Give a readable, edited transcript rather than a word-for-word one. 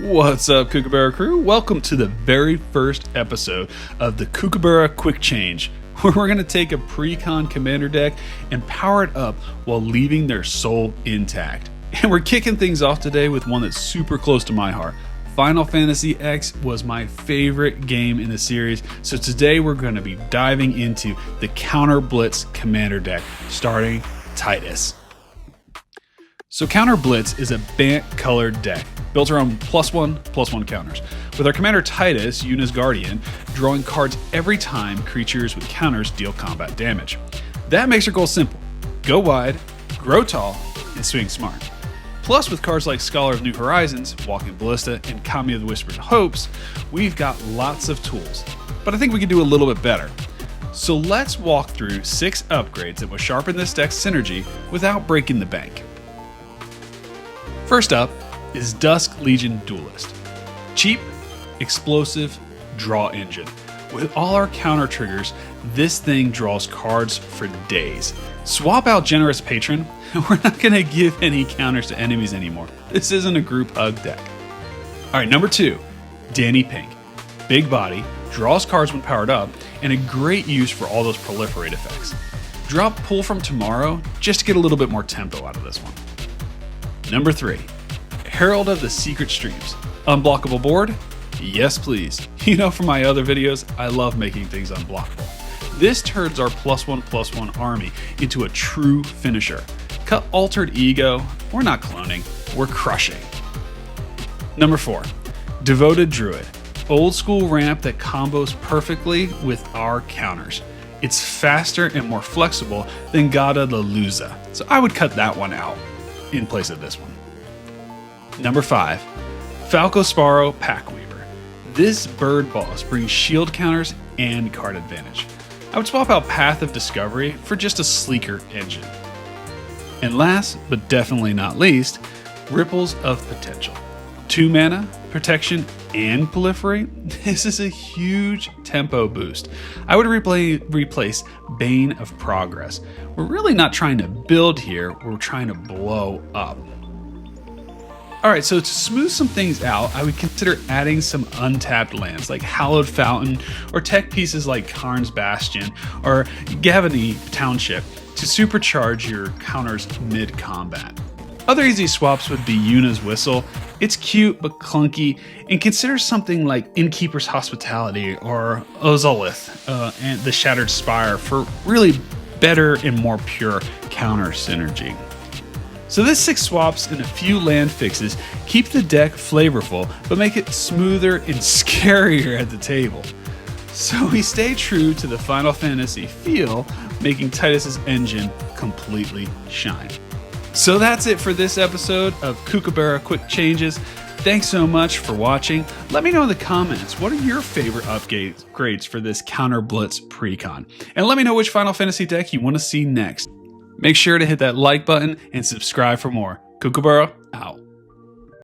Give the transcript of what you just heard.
What's up, Kookaburra crew? Welcome to the very first episode of the Kookaburra Quick Change, where we're going to take a pre-con commander deck and power it up while leaving their soul intact. And we're kicking things off today with one that's super close to my heart. Final Fantasy X was my favorite game in the series, so today we're going to be diving into the Counter Blitz commander deck, starting Titus. So Counter Blitz is a Bant colored deck built around +1/+1 counters, with our commander Titus, Yuna's Guardian, drawing cards every time creatures with counters deal combat damage. That makes our goal simple: go wide, grow tall, and swing smart. Plus, with cards like Scholar of New Horizons, Walking Ballista, and Kami of the Whispered Hopes, we've got lots of tools. But I think we can do a little bit better. So let's walk through 6 upgrades that will sharpen this deck's synergy without breaking the bank. First up is Dusk Legion Duelist. Cheap, explosive, draw engine. With all our counter triggers, this thing draws cards for days. Swap out Generous Patron, and we're not going to give any counters to enemies anymore. This isn't a group hug deck. Alright, number 2, Danny Pink. Big body, draws cards when powered up, and a great use for all those proliferate effects. Drop Pull from Tomorrow just to get a little bit more tempo out of this one. Number 3, Herald of the Secret Streams. Unblockable board? Yes please. You know from my other videos, I love making things unblockable. This turns our +1/+1 army into a true finisher. Cut Altered Ego, we're not cloning, we're crushing. Number 4, Devoted Druid. Old school ramp that combos perfectly with our counters. It's faster and more flexible than Gada the Luza, so I would cut that one out in place of this one. Number 5, Falco Sparrow Packweaver. This bird boss brings shield counters and card advantage. I would swap out Path of Discovery for just a sleeker engine. And last, but definitely not least, Ripples of Potential. 2 mana, protection, and proliferate. This is a huge tempo boost. I would replace Bane of Progress. We're really not trying to build here, we're trying to blow up. Alright, so to smooth some things out, I would consider adding some untapped lands like Hallowed Fountain, or tech pieces like Karn's Bastion, or Gavany Township to supercharge your counters mid-combat. Other easy swaps would be Yuna's Whistle. It's cute but clunky, and consider something like Innkeeper's Hospitality or Ozolith and the Shattered Spire for really better and more pure counter synergy. So this 6 swaps and a few land fixes keep the deck flavorful, but make it smoother and scarier at the table. So we stay true to the Final Fantasy feel, making Titus's engine completely shine. So that's it for this episode of Kookaburra Quick Changes. Thanks so much for watching. Let me know in the comments, what are your favorite upgrades for this Counter Blitz Precon? And let me know which Final Fantasy deck you want to see next. Make sure to hit that like button and subscribe for more. Kookaburra out.